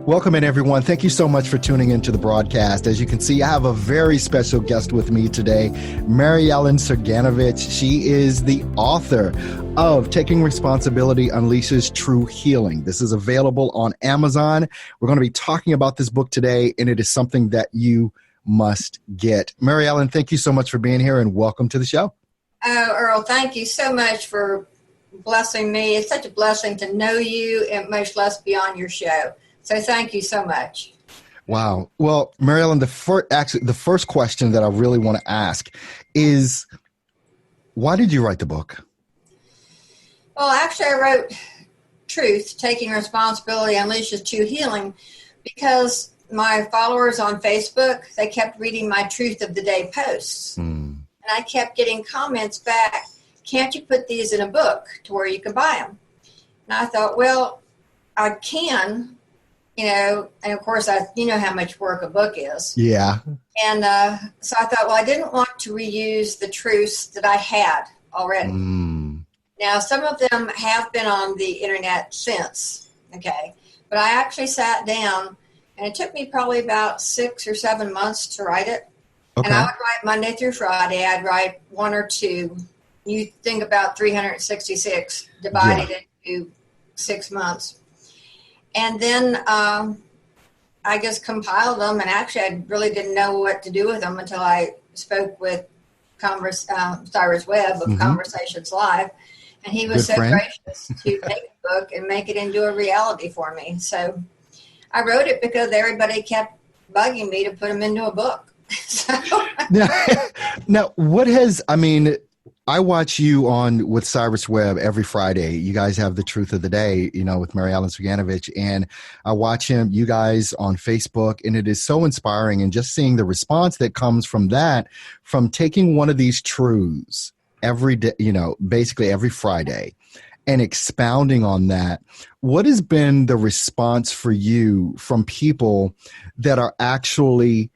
Welcome in, everyone. Thank you so much for tuning into the broadcast. As you can see, I have a very special guest with me today, Mary Ellen Ciganovich. She is the author of Taking Responsibility Unleashes True Healing. This is available on Amazon. We're going to be talking about this book today, and it is something that you must get. Mary Ellen, thank you so much for being here, and welcome to the show. Oh, Earl, thank you so much for blessing me. It's such a blessing to know you and much less be on your show. So thank you so much. Wow. Well, Mary Ellen, the first question that I really want to ask is, why did you write the book? Well, actually, I wrote Truth, Taking Responsibility Unleashes True Healing, because my followers on Facebook, they kept reading my Truth of the Day posts. And I kept getting comments back, can't you put these in a book to where you can buy them? And I thought, well, I can. And of course, you know how much work a book is. Yeah. And so I thought, well, I didn't want to reuse the truths that I had already. Now, some of them have been on the internet since, okay? But I actually sat down, and it took me probably about 6 or 7 months to write it. Okay. And I would write Monday through Friday. I'd write 1 or 2. You think about 366 divided into 6 months. And then I just compiled them, and actually I really didn't know what to do with them until I spoke with Cyrus Webb of Conversations Live, and he was gracious to take the book and make it into a reality for me. So I wrote it because everybody kept bugging me to put them into a book. Now, I watch you with Cyrus Webb every Friday. You guys have the Truth of the Day, with Mary Ellen Ciganovich, and I watch you guys on Facebook, and it is so inspiring. And just seeing the response that comes from that, from taking one of these truths every day, basically every Friday, and expounding on that. What has been the response for you from people that are actually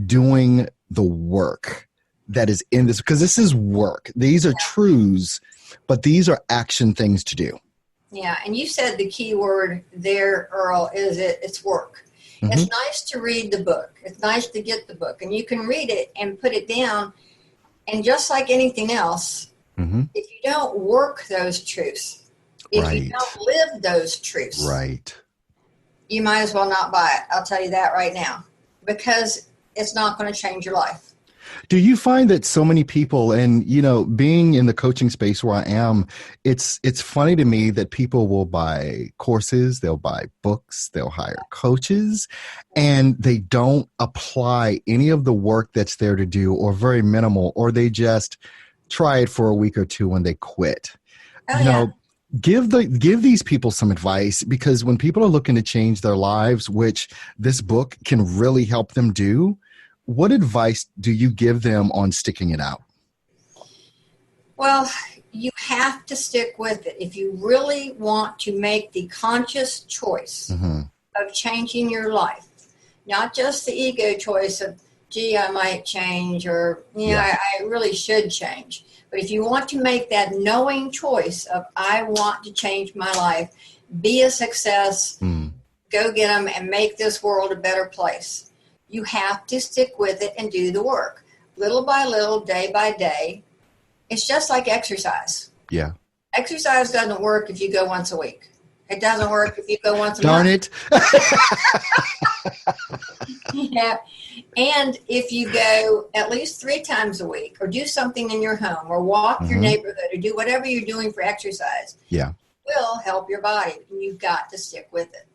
doing the work that is in this? Because this is work. These are truths, but these are action things to do. Yeah, and you said the key word there, Earl, is it's work. It's nice to read the book. It's nice to get the book, and you can read it and put it down. And just like anything else, if you don't work those truths, if you don't live those truths, you might as well not buy it. I'll tell you that right now, because it's not going to change your life. Do you find that so many people, and being in the coaching space where I am, it's funny to me that people will buy courses, they'll buy books, they'll hire coaches, and they don't apply any of the work that's there to do, or very minimal, or they just try it for a week or two and they quit. Give these people some advice, because when people are looking to change their lives, which this book can really help them do, what advice do you give them on sticking it out? Well, you have to stick with it. If you really want to make the conscious choice of changing your life, not just the ego choice of, gee, I might change, or, I really should change. But if you want to make that knowing choice of, I want to change my life, be a success, go get them and make this world a better place, you have to stick with it and do the work. Little by little, day by day. It's just like exercise. Yeah. Exercise doesn't work if you go once a week. It doesn't work if you go once a month. Darn it. Yeah. And if you go at least 3 times a week, or do something in your home, or walk your neighborhood, or do whatever you're doing for exercise, it will help your body. And you've got to stick with it.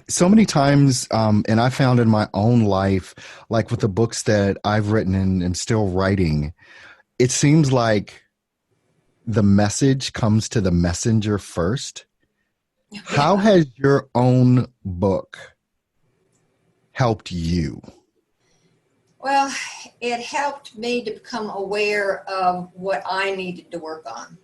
So many times, and I found in my own life, like with the books that I've written and am still writing, it seems like the message comes to the messenger first. How has your own book helped you? Well, it helped me to become aware of what I needed to work on.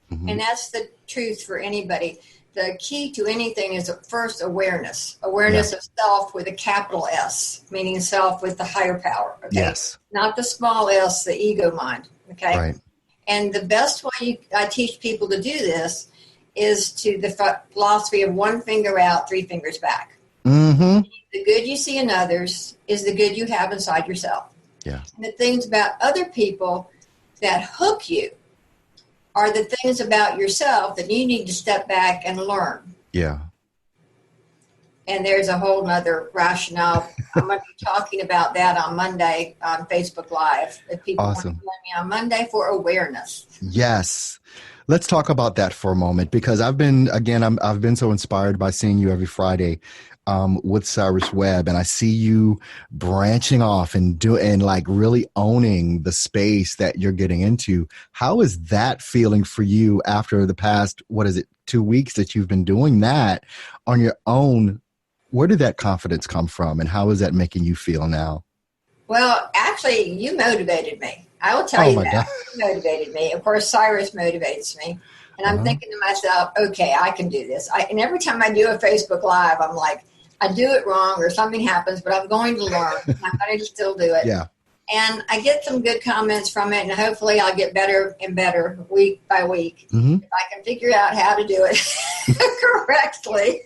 And that's the truth for anybody. The key to anything is first awareness. Awareness of self with a capital S, meaning self with the higher power. Okay? Yes. Not the small s, the ego mind. Okay. Right. And the best way I teach people to do this is to the philosophy of 1 finger out, 3 fingers back. Mm-hmm. The good you see in others is the good you have inside yourself. Yeah. And the things about other people that hook you are the things about yourself that you need to step back and learn. Yeah. And there's a whole nother rationale. I'm going to be talking about that on Monday on Facebook Live. If people want to Awesome. join me on Monday for awareness. Yes. Let's talk about that for a moment, because I've been so inspired by seeing you every Friday with Cyrus Webb, and I see you branching off and like really owning the space that you're getting into. How is that feeling for you after the past, 2 weeks that you've been doing that on your own? Where did that confidence come from, and how is that making you feel now? Well, actually, you motivated me. I will tell you my that. God. You motivated me. Of course, Cyrus motivates me. And I'm thinking to myself, okay, I can do this. And every time I do a Facebook Live, I'm like, I do it wrong or something happens, but I'm going to learn. I'm going to still do it. Yeah. And I get some good comments from it, and hopefully I'll get better and better week by week. Mm-hmm. If I can figure out how to do it correctly.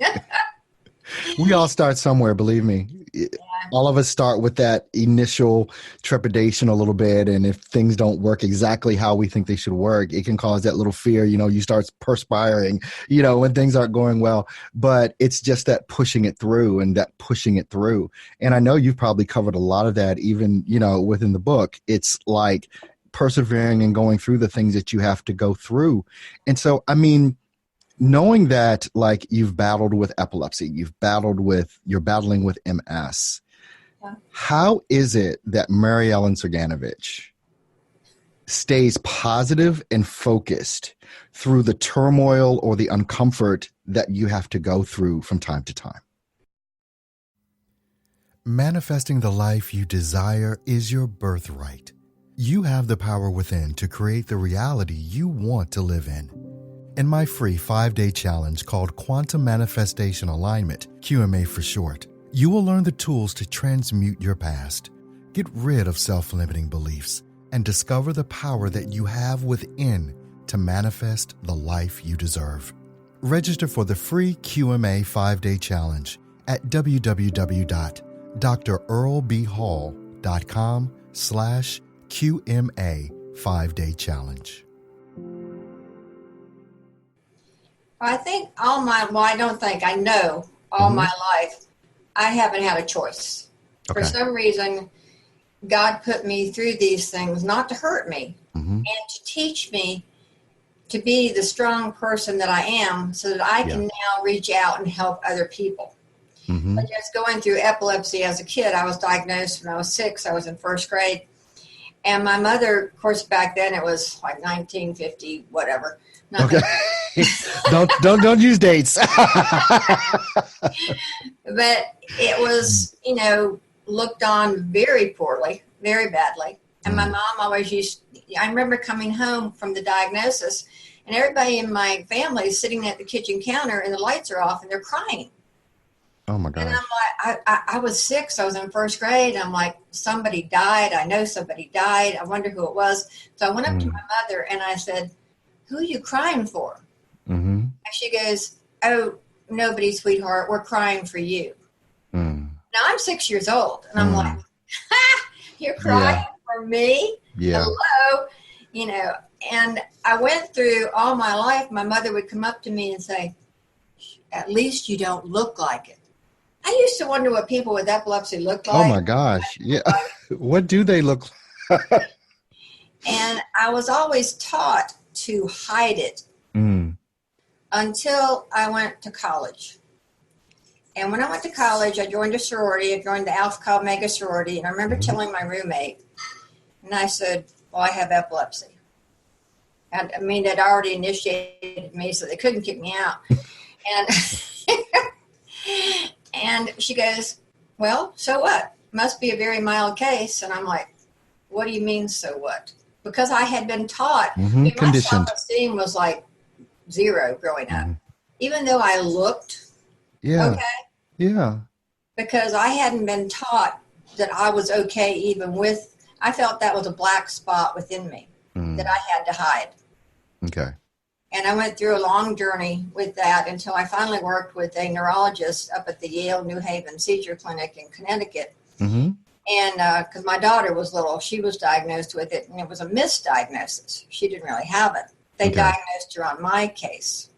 We all start somewhere, believe me. Yeah. All of us start with that initial trepidation a little bit. And if things don't work exactly how we think they should work, it can cause that little fear. You start perspiring, when things aren't going well. But it's just that pushing it through. And I know you've probably covered a lot of that even, within the book. It's like persevering and going through the things that you have to go through. And so, knowing that, like, you've battled with epilepsy, you're battling with MS. Yeah. How is it that Mary Ellen Ciganovich stays positive and focused through the turmoil or the uncomfort that you have to go through from time to time? Manifesting the life you desire is your birthright. You have the power within to create the reality you want to live in. In my free 5-day challenge called Quantum Manifestation Alignment, QMA for short, you will learn the tools to transmute your past, get rid of self-limiting beliefs, and discover the power that you have within to manifest the life you deserve. Register for the free QMA 5-day challenge at www.drerbhall.com/QMA 5-day challenge. I think I know all my life, I haven't had a choice. Okay. For some reason, God put me through these things not to hurt me and to teach me to be the strong person that I am so that I can now reach out and help other people. But just going through epilepsy as a kid, I was diagnosed when I was 6. I was in first grade. And my mother, of course, back then it was like 1950, whatever. Okay. don't use dates. But it was, looked on very poorly, very badly. And my mom always I remember coming home from the diagnosis and everybody in my family is sitting at the kitchen counter and the lights are off and they're crying. Oh my God. And I'm like, I was 6. I was in first grade. I'm like, somebody died. I know somebody died. I wonder who it was. So I went up to my mother and I said, who are you crying for? And she goes, oh, nobody, sweetheart. We're crying for you. Now I'm 6 years old. And I'm like, you're crying for me? Yeah. Hello? And I went through all my life. My mother would come up to me and say, at least you don't look like it. I used to wonder what people with epilepsy looked like. Oh my gosh. Yeah. What do they look like? And I was always taught to hide it until I went to college. And when I went to college, I joined a sorority. I joined the Alpha Chi Omega sorority. And I remember telling my roommate, and I said, well, I have epilepsy. And they'd already initiated me, so they couldn't kick me out. And and she goes, well, so what? Must be a very mild case. And I'm like, what do you mean, so what? Because I had been taught, my self-esteem was like 0 growing up. Even though I looked okay. Yeah. Because I hadn't been taught that I was okay I felt that was a black spot within me that I had to hide. Okay. And I went through a long journey with that until I finally worked with a neurologist up at the Yale New Haven Seizure Clinic in Connecticut. Mm-hmm. And because my daughter was little, she was diagnosed with it, and it was a misdiagnosis. She didn't really have it. They diagnosed her on my case.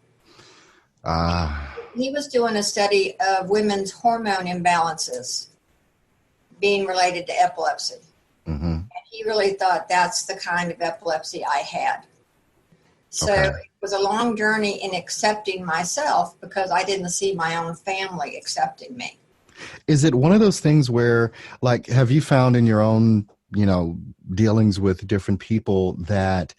He was doing a study of women's hormone imbalances being related to epilepsy. Mm-hmm. And he really thought that's the kind of epilepsy I had. So it was a long journey in accepting myself because I didn't see my own family accepting me. Is it one of those things where, like, have you found in your own, dealings with different people that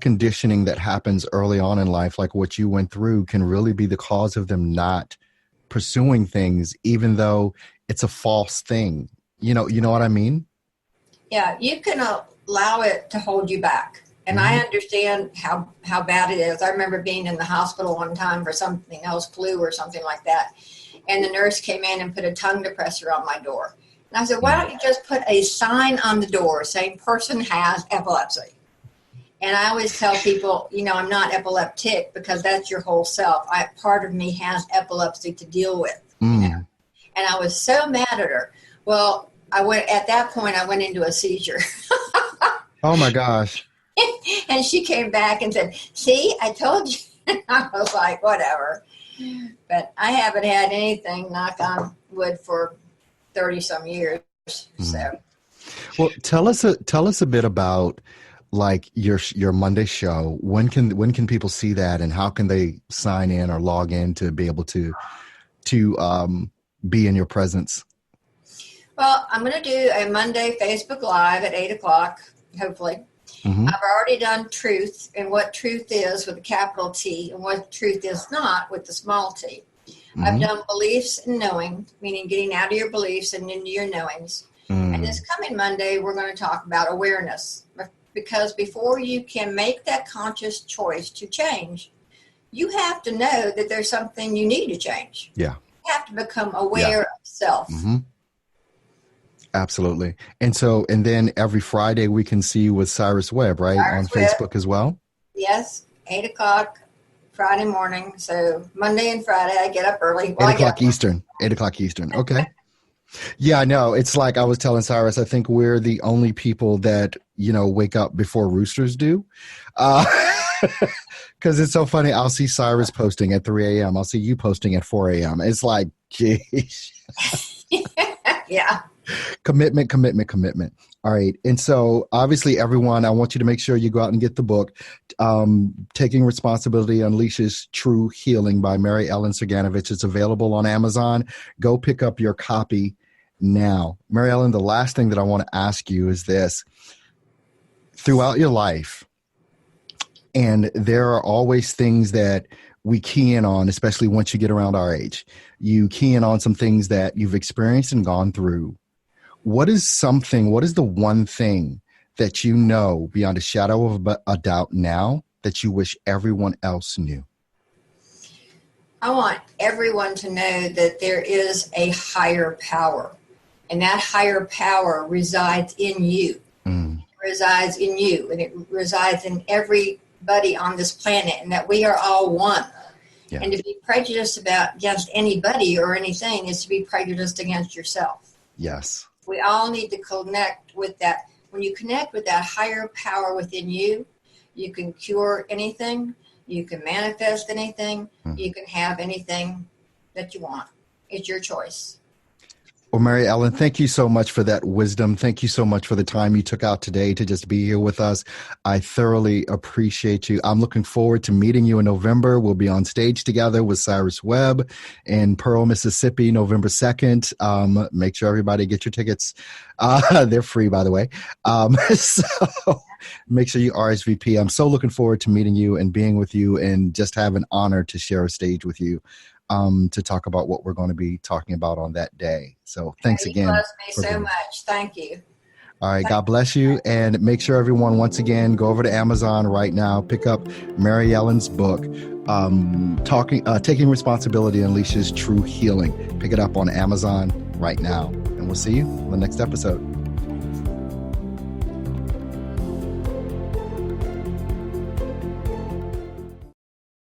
conditioning that happens early on in life, like what you went through, can really be the cause of them not pursuing things, even though it's a false thing? You know what I mean? Yeah, you can allow it to hold you back. And I understand how bad it is. I remember being in the hospital one time for something else, flu or something like that. And the nurse came in and put a tongue depressor on my door. And I said, why don't you just put a sign on the door saying person has epilepsy? And I always tell people, I'm not epileptic because that's your whole self. Part of me has epilepsy to deal with. And I was so mad at her. Well, at that point, I went into a seizure. Oh, my gosh. And she came back and said, see, I told you. I was like, whatever. But I haven't had anything, knock on wood, for 30-some years. So, well, tell us a bit about, like, your Monday show. When can people see that, and how can they sign in or log in to be able to be in your presence? Well, I'm going to do a Monday Facebook Live at 8:00, hopefully. Mm-hmm. I've already done truth and what truth is with a capital T and what truth is not with the small t. Mm-hmm. I've done beliefs and knowing, meaning getting out of your beliefs and into your knowings. And this coming Monday, we're going to talk about awareness, because before you can make that conscious choice to change, you have to know that there's something you need to change. Yeah. You have to become aware of self. Mm-hmm. Absolutely. And then every Friday we can see you with Cyrus Webb, right? On Facebook as well? Yes, 8:00 Friday morning. So Monday and Friday I get up early. 8:00 Eastern. 8:00 Eastern. Okay. Yeah, I know. It's like I was telling Cyrus, I think we're the only people that, wake up before roosters do. Because it's so funny. I'll see Cyrus posting at 3 a.m. I'll see you posting at 4 a.m. It's like, geez. Yeah. Commitment. All right. And so obviously, everyone, I want you to make sure you go out and get the book, Taking Responsibility Unleashes True Healing by Mary Ellen Ciganovich. It's available on Amazon. Go pick up your copy now. Mary Ellen, the last thing that I want to ask you is this. Throughout your life, and there are always things that we key in on, especially once you get around our age. You key in on some things that you've experienced and gone through. What is the one thing that you know beyond a shadow of a doubt now that you wish everyone else knew? I want everyone to know that there is a higher power, and that higher power resides in you. It resides in you, and it resides in everybody on this planet, and that we are all one. Yeah. And to be prejudiced against anybody or anything is to be prejudiced against yourself. Yes. We all need to connect with that. When you connect with that higher power within you, you can cure anything, you can manifest anything, you can have anything that you want. It's your choice. Well, Mary Ellen, thank you so much for that wisdom. Thank you so much for the time you took out today to just be here with us. I thoroughly appreciate you. I'm looking forward to meeting you in November. We'll be on stage together with Cyrus Webb in Pearl, Mississippi, November 2nd. Make sure everybody get your tickets. They're free, by the way. So make sure you RSVP. I'm so looking forward to meeting you and being with you, and just have an honor to share a stage with you. To talk about what we're going to be talking about on that day. So thanks again. You bless me so much. Thank you. All right. God bless you. And make sure everyone, once again, go over to Amazon right now, pick up Mary Ellen's book, Taking Responsibility Unleashes True Healing. Pick it up on Amazon right now. And we'll see you in the next episode.